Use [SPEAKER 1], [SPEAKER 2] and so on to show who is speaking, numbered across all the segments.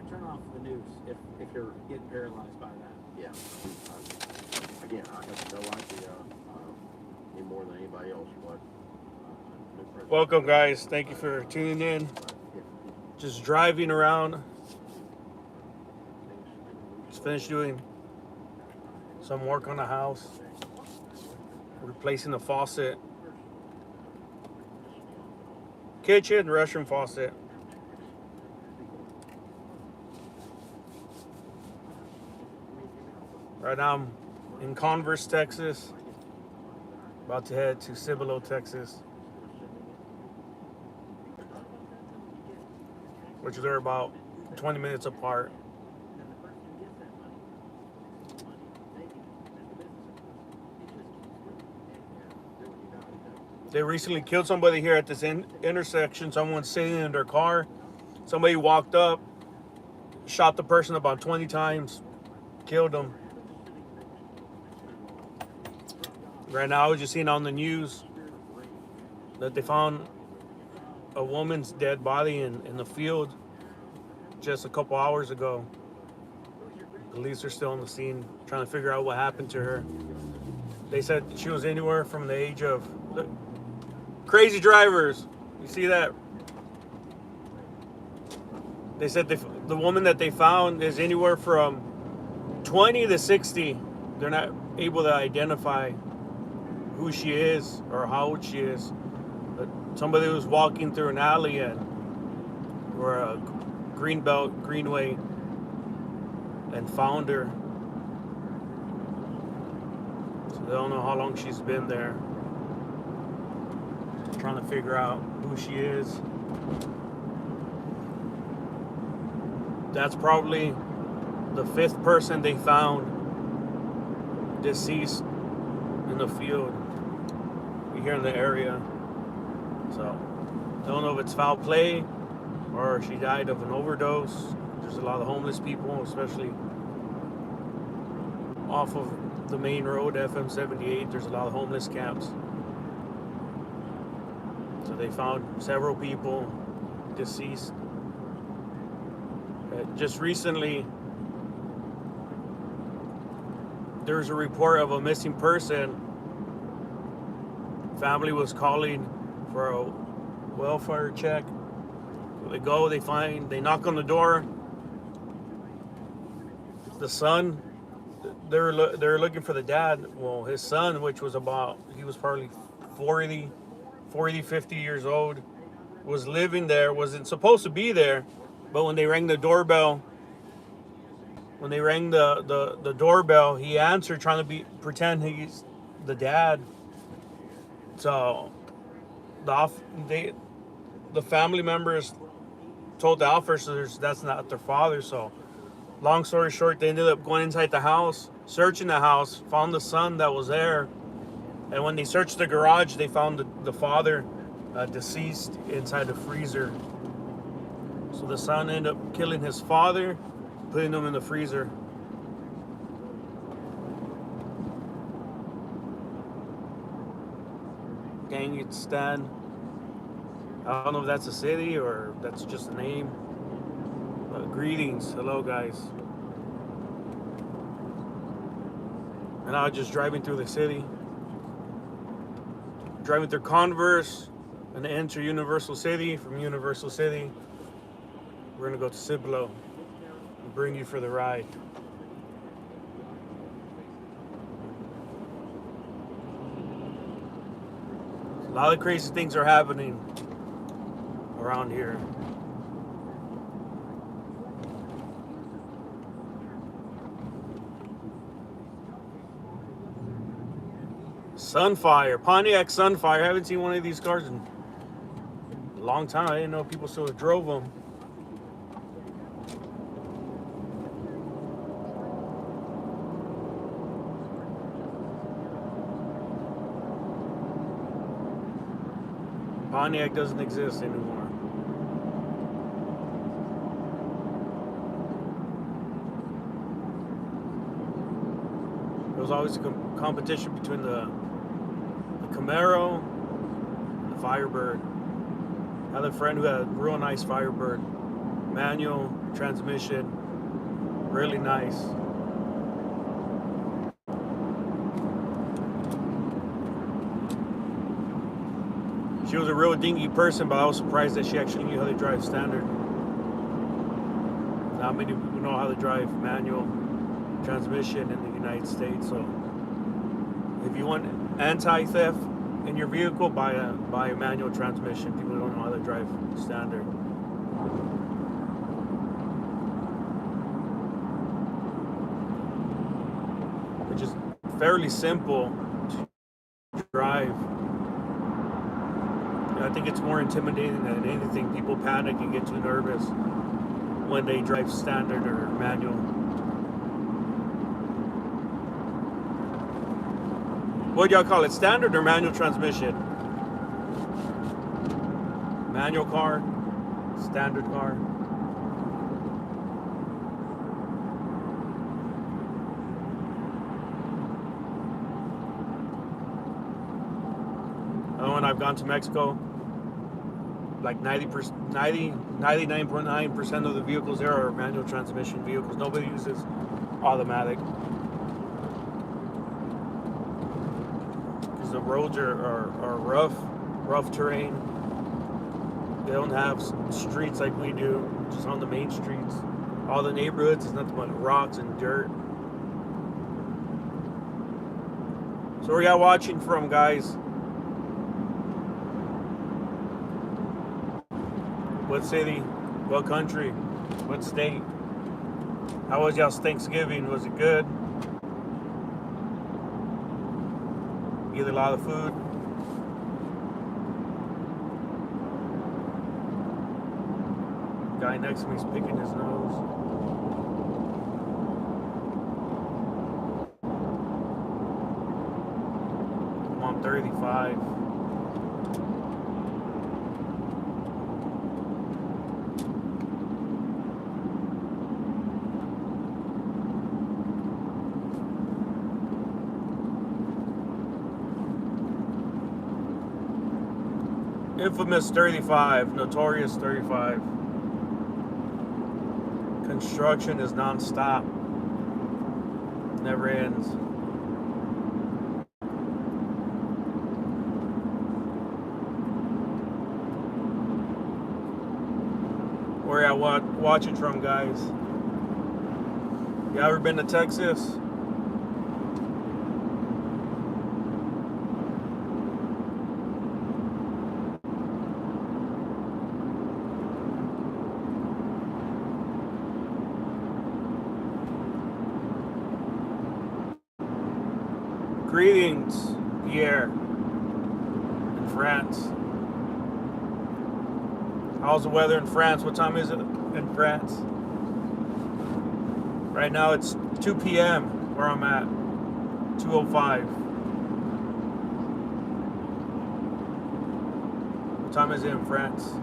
[SPEAKER 1] turn off the news if you're getting paralyzed by that.
[SPEAKER 2] Yeah. Again, I have no idea any more than anybody else what.
[SPEAKER 3] Welcome, guys. Thank you for tuning in. Just driving around. Just finished doing some work on the house, replacing the faucet, kitchen, restroom faucet. Right now I'm in Converse, Texas. About to head to Cibolo, Texas, which they're about 20 minutes apart. They recently killed somebody here at this intersection. Someone's sitting in their car. Somebody walked up, shot the person about 20 times, killed them. Right now, I was just seeing on the news that they found a woman's dead body in the field just a couple hours ago. Police are still on the scene trying to figure out what happened to her. They said she was anywhere from the age of... Look, crazy drivers. You see that? They said the woman that they found is anywhere from 20 to 60. They're not able to identify who she is or how old she is. But somebody was walking through an alley or a greenway and found her. So they don't know how long she's been there. Trying to figure out who she is. That's probably the 5th person they found deceased in the field here in the area. So I don't know if it's foul play or she died of an overdose. There's a lot of homeless people, especially off of the main road, FM 78. There's a lot of homeless camps. So they found several people deceased. Just recently, there's a report of a missing person. Family was calling for a welfare check. They go, they knock on the door. The son, they're looking for the dad. Well, his son, which was he was probably 40, 50 years old, was living there, wasn't supposed to be there. But when they rang the doorbell, the doorbell, he answered, trying to pretend he's the dad. So the family members told the officers that's not their father. So long story short, they ended up going inside the house, searching the house, found the son that was there. And when they searched the garage, they found the father deceased inside the freezer. So the son ended up killing his father, putting him in the freezer. Gangistan. I don't know if that's a city or that's just a name. But greetings. Hello, guys. And I was just driving through the city. Driving through Converse and enter Universal City. From Universal City, we're going to go to Cibolo and bring you for the ride. A lot of crazy things are happening around here. Sunfire, Pontiac Sunfire. I haven't seen one of these cars in a long time. I didn't know people still drove them. Pontiac doesn't exist anymore. There was always a competition between the Camaro and the Firebird. I had a friend who had a real nice Firebird. manual transmission, really nice. She was a real dingy person, but I was surprised that she actually knew how to drive standard. Not many people know how to drive manual transmission in the United States. So if you want anti-theft in your vehicle, buy a manual transmission. People don't know how to drive standard. Which is fairly simple to drive. I think it's more intimidating than anything. People panic and get too nervous when they drive standard or manual. What do y'all call it? Standard or manual transmission? Manual car? Standard car? When I've gone to Mexico, like 99.9% of the vehicles there are manual transmission vehicles. Nobody uses automatic. Because the roads are rough terrain. They don't have streets like we do, just on the main streets. All the neighborhoods is nothing but rocks and dirt. So where y'all watching from, guys? What city? What country? What state? How was y'all's Thanksgiving? Was it good? Eat a lot of food? Guy next to me is picking his nose. I'm on 35. Infamous 35, notorious 35. Construction is non-stop. Never ends. Where y'all watching from, guys? You ever been to Texas? Greetings, Pierre, in France. How's the weather in France? What time is it in France? Right now it's 2 p.m. where I'm at, 2:05. What time is it in France?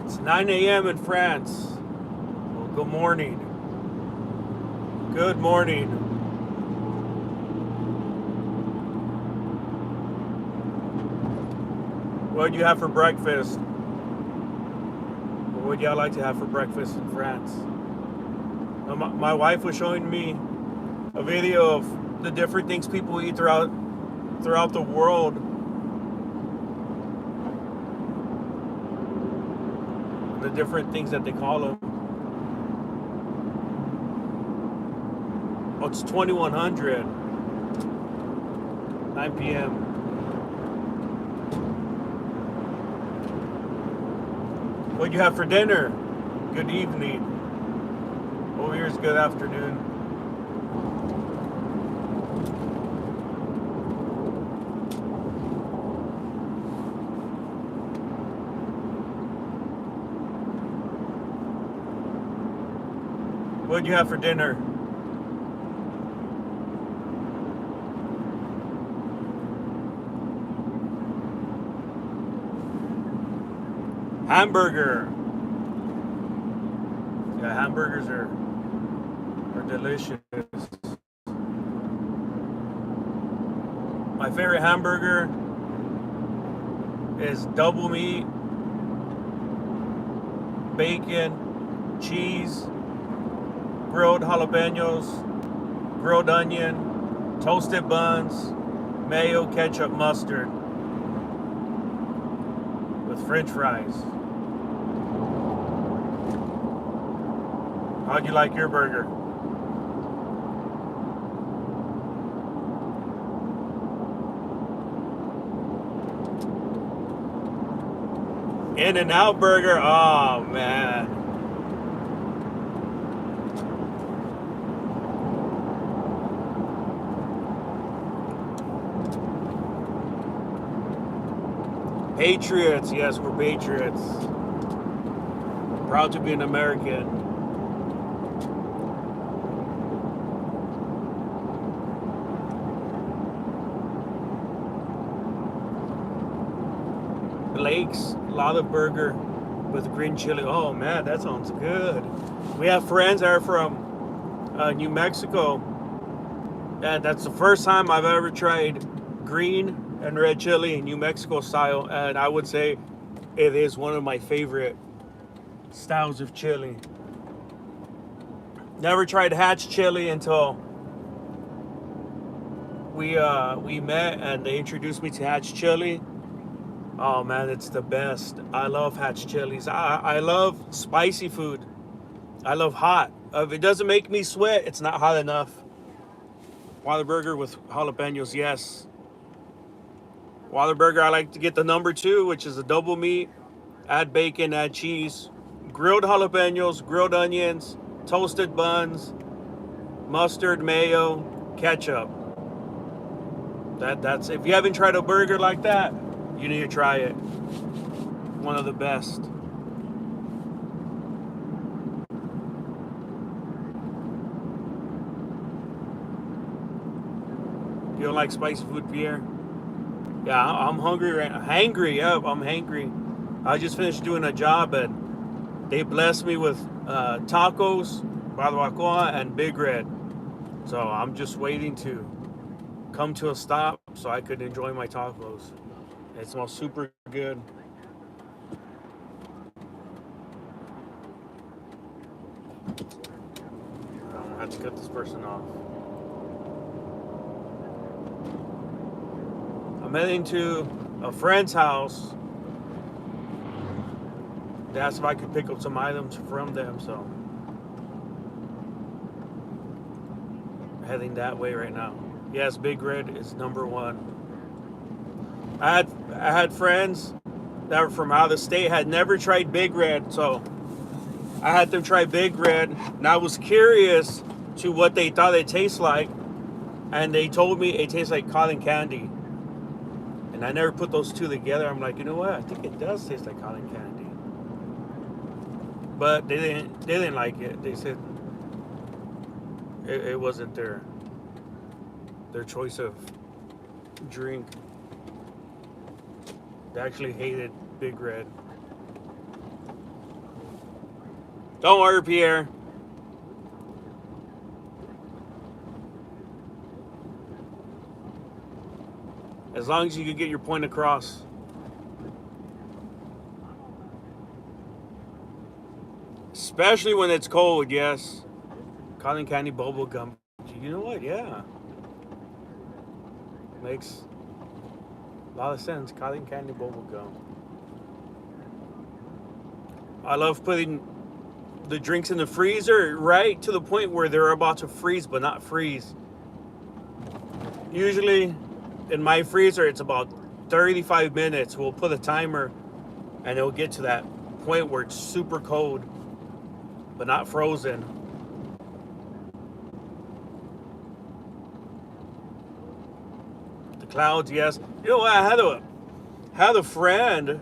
[SPEAKER 3] It's 9 a.m. in France. Well, good morning. Good morning. What do you have for breakfast? What would y'all like to have for breakfast in France? My wife was showing me a video of the different things people eat throughout the world. The different things that they call them. Oh, it's 2100. 9 p.m. What'd you have for dinner? Good evening. Over here is good afternoon. What'd you have for dinner? Hamburger. Yeah, hamburgers are delicious. My favorite hamburger is double meat, bacon, cheese, grilled jalapenos, grilled onion, toasted buns, mayo, ketchup, mustard, with French fries. How'd you like your burger? In-N-Out burger, oh man. Patriots, yes, we're patriots. Proud to be an American. Lakes, lot of burger with green chili. Oh man, that sounds good. We have friends that are from New Mexico, and that's the first time I've ever tried green and red chili in New Mexico style, and I would say it is one of my favorite styles of chili. Never tried hatch chili until we met and they introduced me to hatch chili. Oh man, it's the best. I love hatch chilies. I love spicy food. I love hot. If it doesn't make me sweat, it's not hot enough. Whataburger with jalapenos, yes. Whataburger, I like to get the number 2, which is a double meat. Add bacon, add cheese. Grilled jalapenos, grilled onions, toasted buns, mustard, mayo, ketchup. That's if you haven't tried a burger like that, you need to try it. One of the best. You don't like spicy food, Pierre? Yeah, I'm hungry right now. Hangry, yep, I'm hangry. I just finished doing a job and they blessed me with tacos, barbacoa, and Big Red. So I'm just waiting to come to a stop so I could enjoy my tacos. It smells super good. I have to cut this person off. I'm heading to a friend's house. They asked if I could pick up some items from them, so I'm heading that way right now. Yes, Big Red is number 1. I had friends that were from out of the state, had never tried Big Red, so I had them try Big Red, and I was curious to what they thought it tastes like, and they told me it tastes like cotton candy. And I never put those two together. I'm like, you know what? I think it does taste like cotton candy. But they didn't like it. They said it wasn't their choice of drink. They actually hated Big Red. Don't worry, Pierre. As long as you can get your point across. Especially when it's cold, yes. Cotton candy bubble gum. You know what? Yeah. Makes a lot of sense. Cotton candy bubble gum. I love putting the drinks in the freezer right to the point where they're about to freeze, but not freeze. Usually in my freezer, it's about 35 minutes. We'll put a timer and it'll get to that point where it's super cold, but not frozen. The clouds, yes. You know what? I had a friend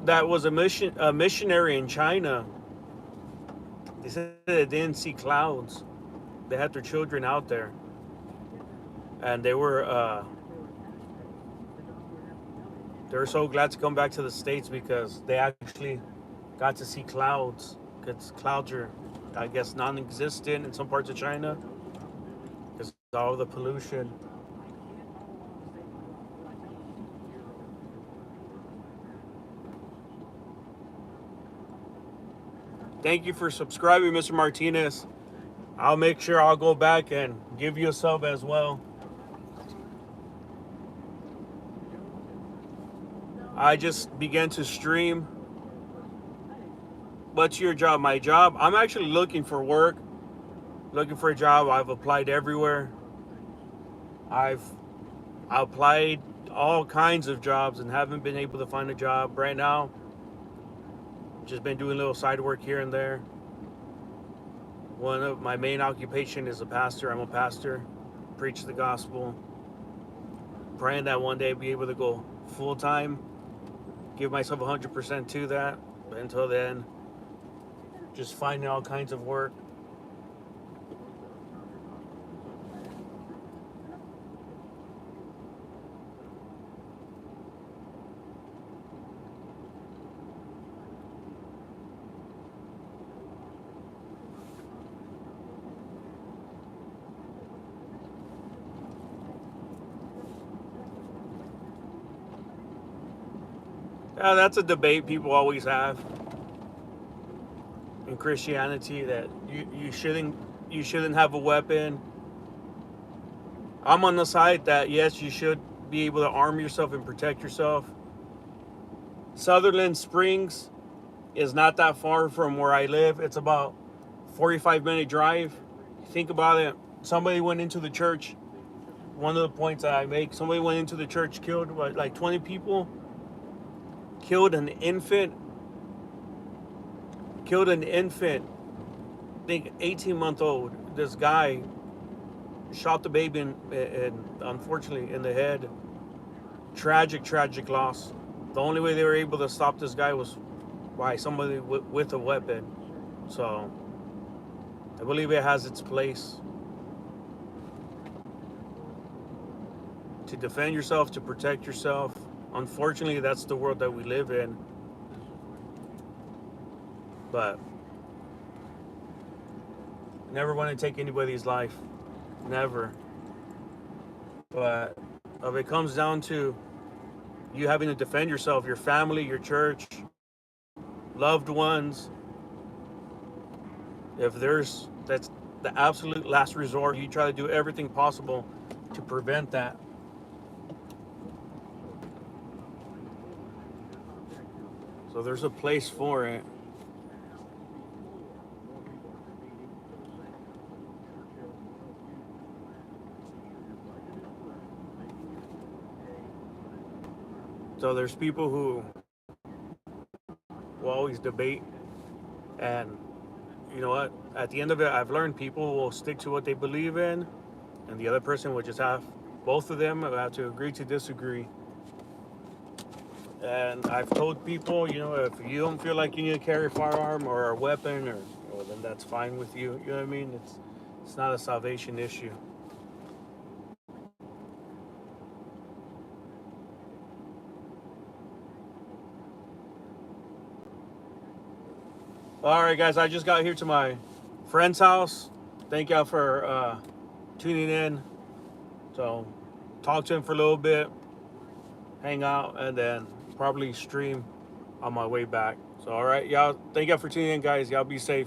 [SPEAKER 3] that was a missionary in China, They said they didn't see clouds. They had their children out there, and they were so glad to come back to the States because they actually got to see clouds. Because clouds are, I guess, non-existent in some parts of China because of all the pollution. Thank you for subscribing, Mr. Martinez. I'll make sure I'll go back and give you a sub as well. I just began to stream. What's your job? My job? I'm actually looking for work, looking for a job. I've applied everywhere. I've applied all kinds of jobs and haven't been able to find a job. Right now, just been doing a little side work here and there. One of my main occupation is a pastor. I'm a pastor, preach the gospel. Praying that one day I'll be able to go full time, give myself 100% to that. But until then, just finding all kinds of work. That's a debate people always have in Christianity, that you shouldn't have a weapon. I'm on the side that yes, you should be able to arm yourself and protect yourself. Sutherland Springs is not that far from where I live. It's about 45-minute drive. Think about it. Somebody went into the church. One of the points that I make, somebody went into the church, killed like 20 people, killed an infant, I think 18-month-old. This guy shot the baby and unfortunately in the head. Tragic loss. The only way they were able to stop this guy was by somebody with a weapon. So I believe it has its place to defend yourself, to protect yourself. Unfortunately, that's the world that we live in. But never want to take anybody's life. Never. But if it comes down to you having to defend yourself, your family, your church, loved ones, that's the absolute last resort. You try to do everything possible to prevent that. So there's a place for it. So there's people who will always debate, and you know what? At the end of it, I've learned people will stick to what they believe in, and the other person will just have, both of them have to agree to disagree. And I've told people, if you don't feel like you need to carry a firearm or a weapon, or then that's fine with you. You know what I mean? It's not a salvation issue. All right, guys, I just got here to my friend's house. Thank y'all for tuning in. So talk to him for a little bit, hang out, and then probably stream on my way back. So, all right, y'all, thank y'all for tuning in, guys. Y'all be safe.